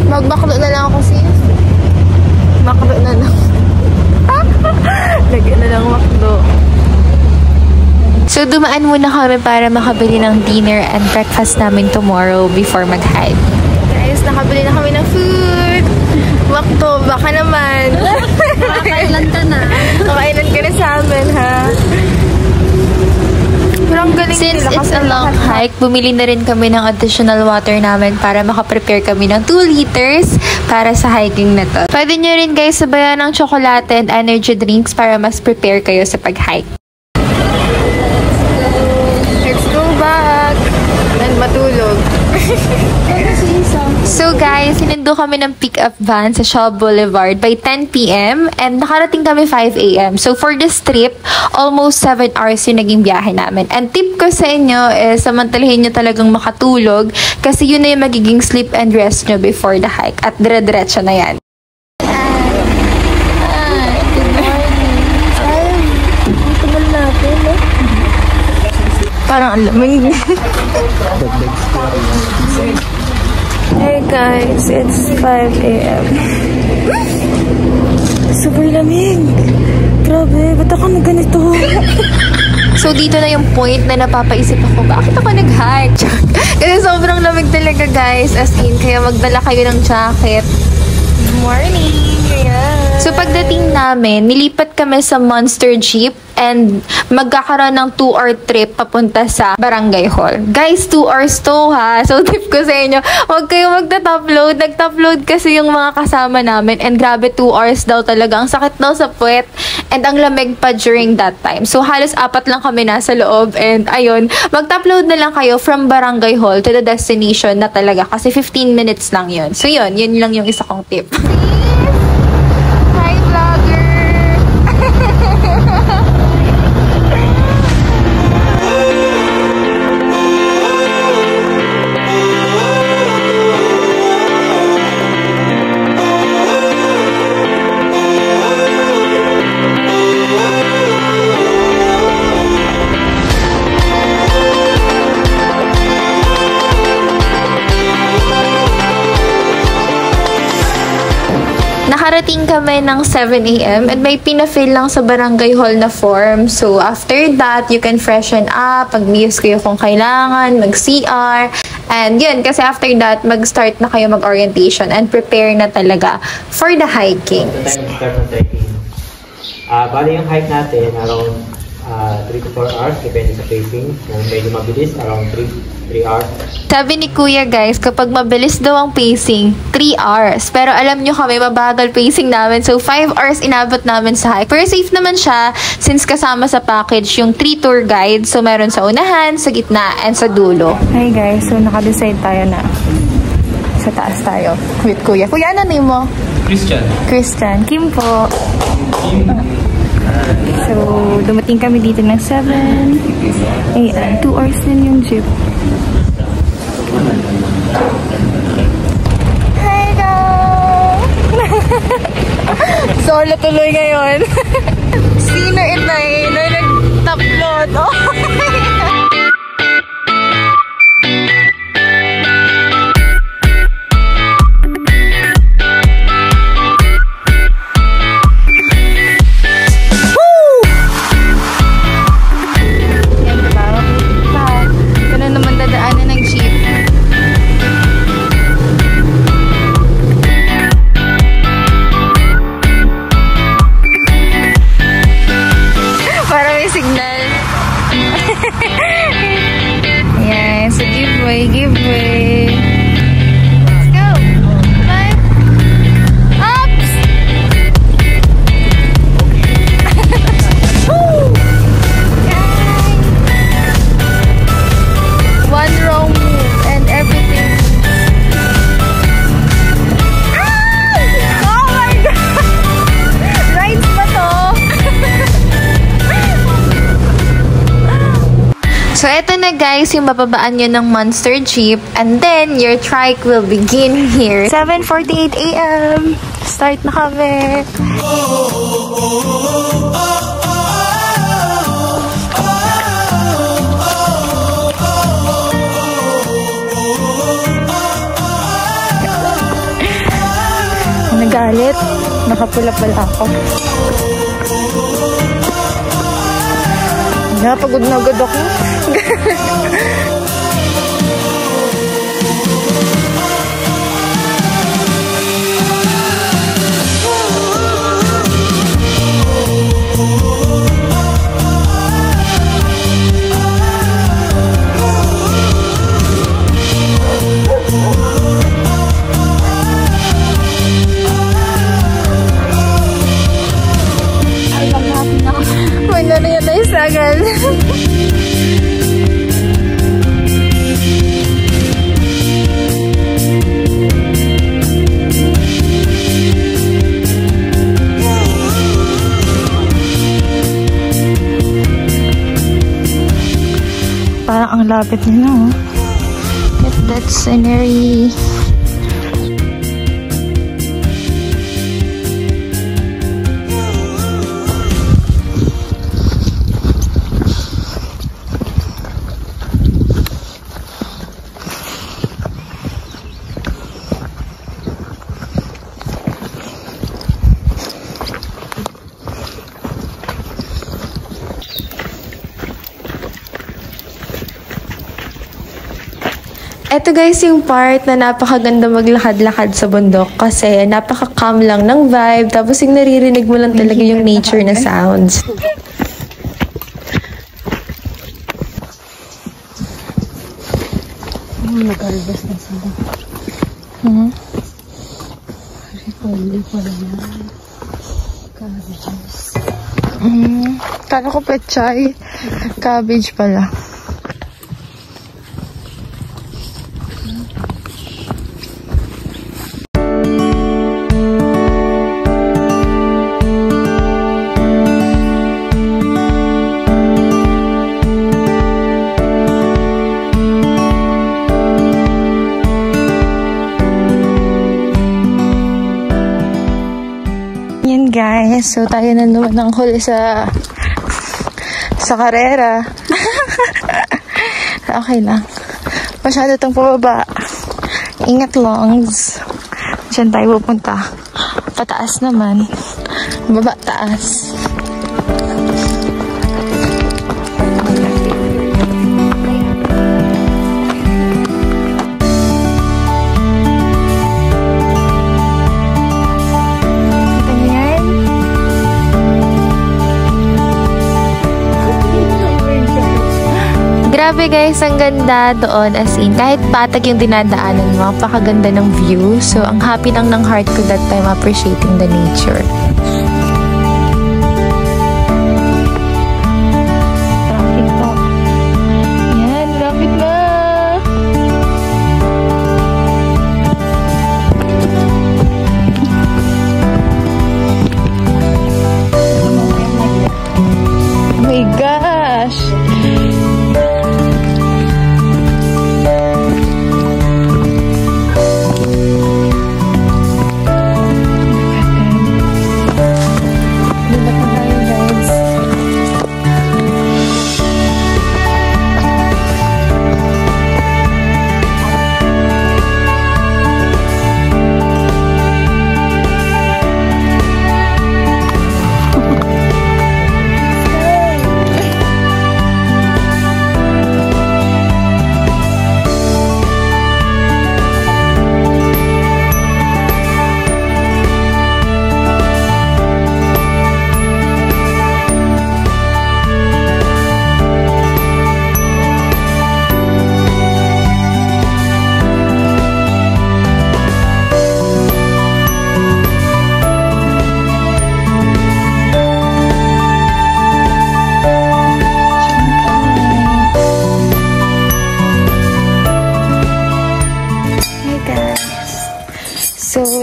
Magbaklo na lang ako, sis. Maklo na lang. Lagyan na lang maklo. So, dumaan muna kami para makabili ng dinner and breakfast namin tomorrow before mag-hike. Guys, nakabili na kami ng food. Makto, baka naman. Makakailan ka na. Makakailan ka na sa amin, ha? Since it's a long hike, bumili na rin kami ng additional water namin para makaprepare kami ng 2 liters para sa hiking na to. Pwede nyo rin guys sabayan ng tsokolate and energy drinks para mas prepare kayo sa pag-hike. Let's go back and matulog. So guys, sinundo kami ng pick-up van sa Shaw Boulevard by 10 p.m. and nakarating kami 5 a.m. So for this trip, almost 7 hours yung naging biyahe namin. And tip ko sa inyo is samantalahin nyo talagang makatulog kasi yun na yung magiging sleep and rest nyo before the hike. At dire-diretso na yan. Good morning. Ang tagal natin, eh. Parang ang lamig. Hey guys, it's 5 a.m. Super lamig. Grabe, ba't ako na ganito? So dito na yung point na napapaisip ako, bakit ako nag-hike? Kasi sobrang lamig talaga guys, as in, kaya magdala kayo ng jacket. Good morning! Yeah. So pagdating namin, nilipat kami sa Monster Jeep and magkakaroon ng 2-hour trip papunta sa Barangay Hall. Guys, 2 hours to ha. So tip ko sa inyo, huwag kayo magta-top load. Nag-top load kasi yung mga kasama namin and grabe 2 hours daw talaga. Ang sakit daw sa puwet and ang lamig pa during that time. So halos 4 lang kami nasa loob and ayun, mag-top load na lang kayo from Barangay Hall to the destination na talaga kasi 15 minutes lang yun. So yun lang yung isa kong tip. Hi vlogger! Nakarating kami ng 7 a.m. and may pina-fill lang sa Barangay Hall na form. So, after that, you can freshen up, mag-muse kayo kung kailangan, mag-CR. And yun, kasi after that, mag-start na kayo mag-orientation and prepare na talaga for the hiking. So, time to start ng trekking. Bali yung hike natin, around 3 to 4 hours, depende sa pacing. Kung medyo mabilis, around 3 hours. Sabi ni Kuya guys, kapag mabilis daw ang pacing, 3 hours. Pero alam nyo kami, mabagal pacing namin. So 5 hours inabot namin sa hike. Pero safe naman siya since kasama sa package yung 3 tour guides. So meron sa unahan, sa gitna, and sa dulo. Hi guys, so naka-decide tayo na sa taas tayo with Kuya. Kuya, ano name mo? Christian. Christian. Kim po. So, dumating kami dito ng 7 a.m. 2 hours din yung jeep. Hi guys! Solo tuloy ngayon. Sino inay na nag-top load? Oh my God! So, eto na guys, yung bababaan nyo ng Monster Jeep. And then, your trike will begin here. 7:48 a.m. Start na kami. Nagalit. Nakapula pala ako. Napagod na agad ako. May na-realize agad. Parang ang lapit nila, oh. At that scenery. Ito guys yung part na napakaganda maglakad-lakad sa bundok kasi napaka-calm lang ng vibe tapos yung naririnig mo lang talaga yung nature na sounds. Nag-harvest na sila. Repolyo pala yan. Cabbages. Kala ko pechay. Cabbage pala. Guys, so tayo na naman ng huli sa karera. Okay lang. Masyado itong pababa. Ingat longs. Diyan tayo pupunta. Pataas naman. Baba, taas. Grabe guys, ang ganda doon, as in, kahit patag yung dinadaanan mo, pakaganda ng view. So, ang happy lang ng heart ko that time appreciating the nature. Traffic po. Yan, traffic na! Oh my gosh!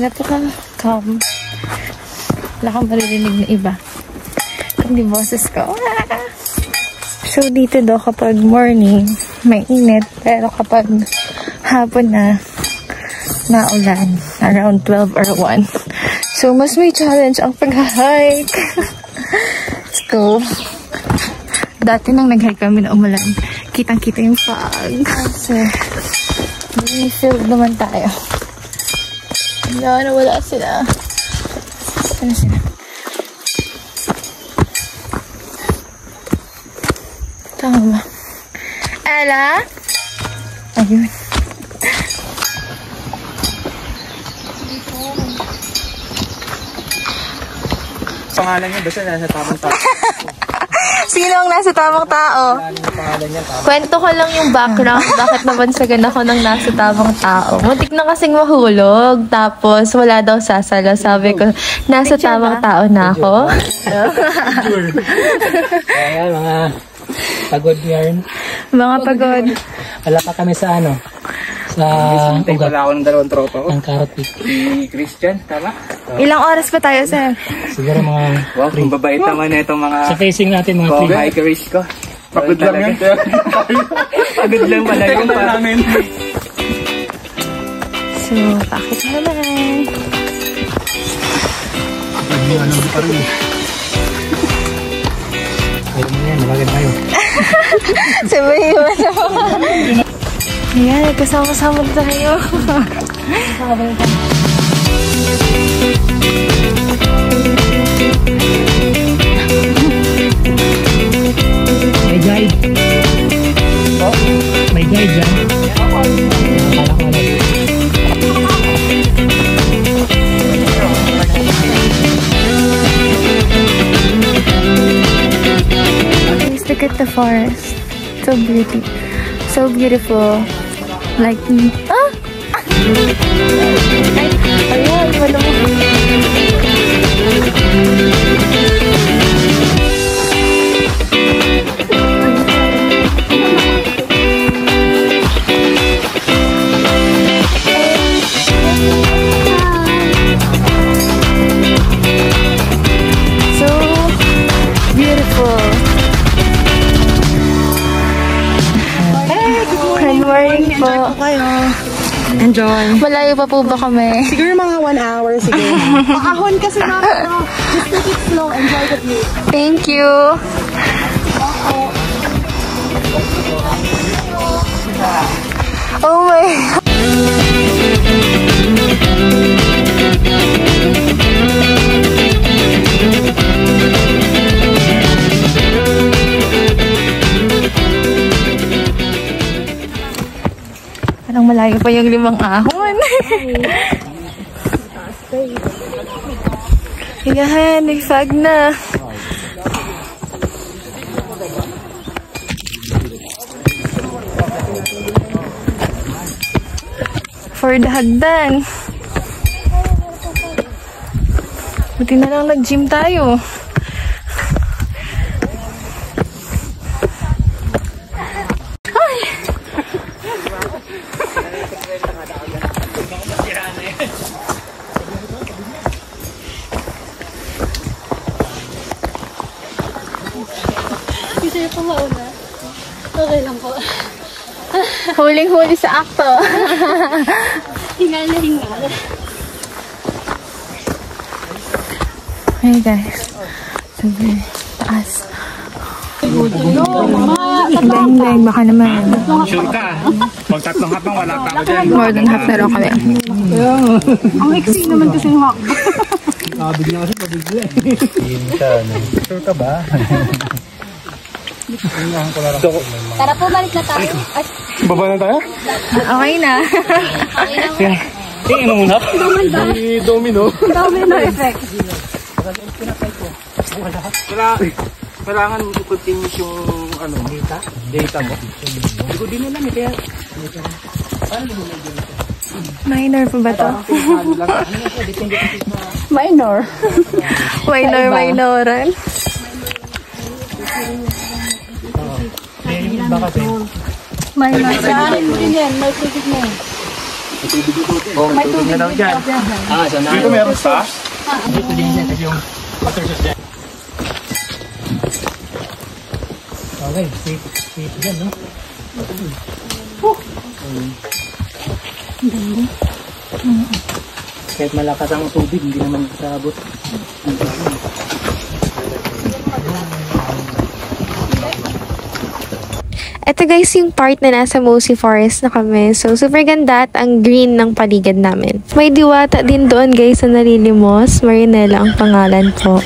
Napaka-calm. Wala kang maririnig na iba. Kundi boses ko. So, dito daw kapag morning, may init. Pero kapag hapon na, naulan. Around 12 or 1. So, mas may challenge ang pag-hike. Let's go. Dati nang nag-hike kami na umulan, kitang-kita yung fog. So, may field naman tayo. Wala sila. Ano sila? Tama ba? Ella? Ayun. Pangalan niya, basta nasa tamang tao. Sino ang nasa tamang tao? Kwento ko lang yung background. Bakit nabansagan ako ng nasa tamang tao? Muntik na kasing mahulog. Tapos wala daw sasala. Sabi ko, nasa tamang tao na ako. Ayan, mga pagod yarn. Mga pagod. Wala pa kami sa ano? Sa ugat. Wala ako ng dalawang tropa ko. Ang Carrot Peak. Christian, tama? Ilang oras pa tayo, sir? Siguro mga... Wow, kung babait naman na itong mga... Sa facing natin mga 3. Hikers ko. Pagod lang yan. Pagod lang pala yung namin. So, bakit naman? Ayun mo yan, malagad tayo. Sabay iwan ako. Ayan, kasama-sama tayo. May guide. Oh? May guide dyan. Please look at the forest. So beautiful. So beautiful. Like me. Ah! Ayan, wala mo. So beautiful. Good morning po. Enjoy. Malayo pa po ba kami? Siguro mga 1 hour, sige. Paahon kasi na. Just take it slow. Enjoy the view. Thank you. Oh my. Parang malayo pa yung 5 ahon. Yan, may fog na. For the hagdan. Buti na lang nag-gym tayo. Kasi po mauna. Okay lang po. Huling-huli sa akto. Hingal na hingal. Hey guys. Sabi, taas. Bang-bang, baka naman. Sure ka. Pag tatlong hapang wala pa ako dyan. More than half na raw kami. Ang eksi naman kasi yung hakbang. Nakabigla kasi pabigla eh. Sure ka ba? Tara po, balik na tayo. Baba na tayo? Okay na. Ano muna? Domino. Domino effect. Kailangan mo i-continuous yung ano, data mo. Hindi ko din alam eh, kaya... Minor pa ba to? Minor. Minoran. Minor. Saan mo din yan? May tubig na yan. May tubig na dyan. Dito meron sa? Dito din yan kasi yung water source dyan. Okay, safe dyan, no? Kahit malakas ang tubig, hindi naman kasabot. Ito guys, yung part na nasa Mosi Forest na kami. So, super ganda at ang green ng paligid namin. May diwata din doon guys na nalilimos. Marinela ang pangalan po.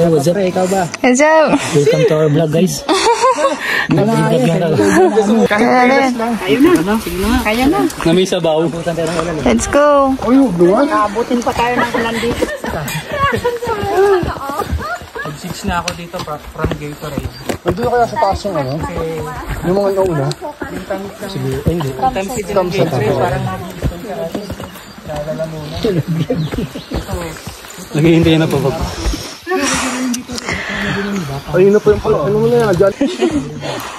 What's up, ikaw ba? What's up? Welcome to our vlog, guys. Kaya na. Nami sabaw. Let's go. Abutin pa tayo ng ulan dito. Nag-6 na ako dito from Gatorade. Nandun kaya sa taas yung ano? Yung mga nauna? Sige, hindi. Tamsid ng Gatorade, parang naghihintay na pa ba? Ayun na po yung ano mo na yan, dyan.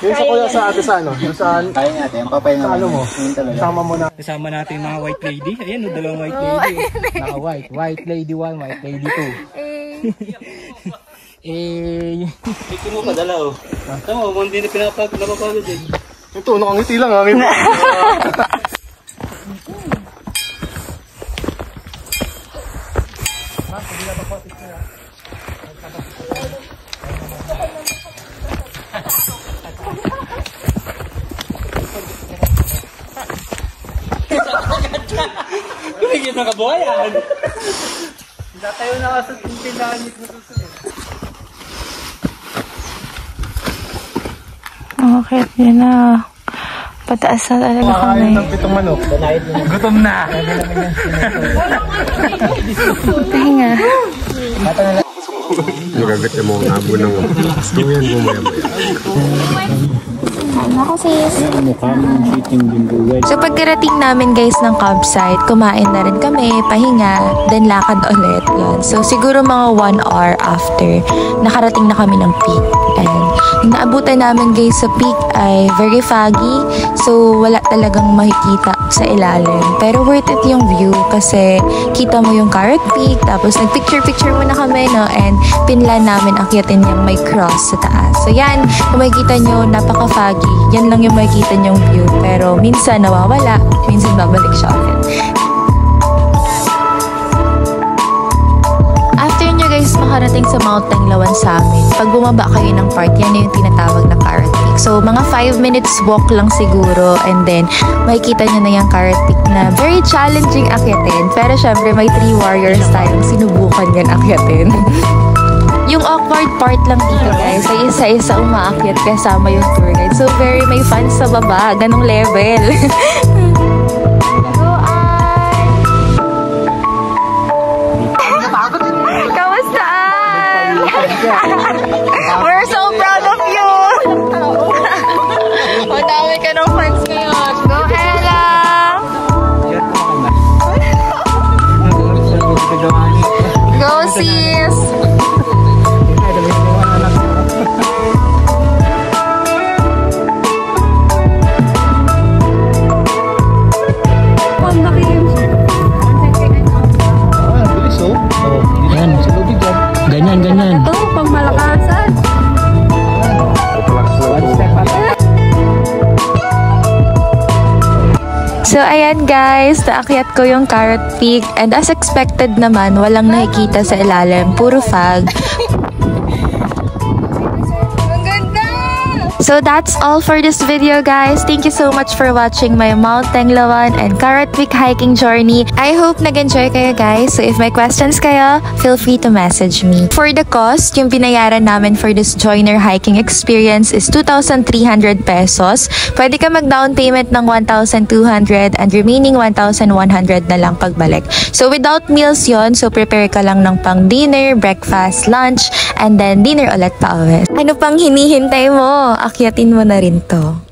Yung sa kuya sa ate sa ano? Saan? Kaya natin, papay naman. Sa ano mo? Kasama mo na. Kasama natin yung mga white lady. Ayan, dalawang white lady. Naka-white. White lady 1, white lady 2. Ito mo padala oh. Tama, kung hindi na napapagod eh. Ito, nakangiti lang ha. Kumigit na kabuhayan. Tayo na ka sa tintilangit na susunod. Okay, yun na. Pataas na talaga kami. Kakain ng pitong manok. Gutom na. Pahinga. Magagat yung mga abo ng tuyan mo maya-maya. Ako sis. So pagkarating namin guys ng campsite, kumain na rin kami, pahinga, then lakad ulit. Yun. So siguro mga 1 hour after, nakarating na kami ng peak. And yung naabutan namin guys sa peak ay very foggy. So wala talagang makikita sa ilalim. Pero worth it yung view kasi kita mo yung Carrot Peak. Tapos nagpicture-picture muna kami, no? And pinlan namin akyatin yung may cross sa taas. So yan, kung makikita nyo, napaka-foggy. Yan lang yung makikita nyong view. Pero minsan nawawala, minsan babalik siya ulit. After nyo guys makarating sa Mount Tanglawan sa amin, pag bumaba kayo ng part, yan yung tinatawag na Carrot Peak. So mga 5 minutes walk lang siguro, and then makikita nyo na yung Carrot Peak na very challenging akyatin. Pero syempre may 3 warriors tayong sinubukan yan akyatin. Yung awkward part lang dito guys, ay isa-isa umaakyat kasama yung tour guide. So very may fun sa baba, ganong level. Kamusta? We're so proud of you! Madami ka ng fans ngayon. Go Ella! Go sis! Ganyan. Ito, pang malakasan. So ayan guys, naakyat ko yung Carrot Peak and as expected naman, walang nakikita sa ilalim, puro fog. So that's all for this video, guys. Thank you so much for watching my Mount Tenglawan and Karatwick hiking journey. I hope nag-enjoy kayo, guys. So if may questions kayo, feel free to message me. For the cost, yung binayaran namin for this joiner hiking experience is 2,300 pesos. Pwede ka mag-down payment ng 1,200 and remaining 1,100 na lang pagbalik. So without meals yon, so prepare ka lang ng pang dinner, breakfast, lunch, and then dinner ulit pa uwi. Ano pang hinihintay mo? Akyatin mo na rin to.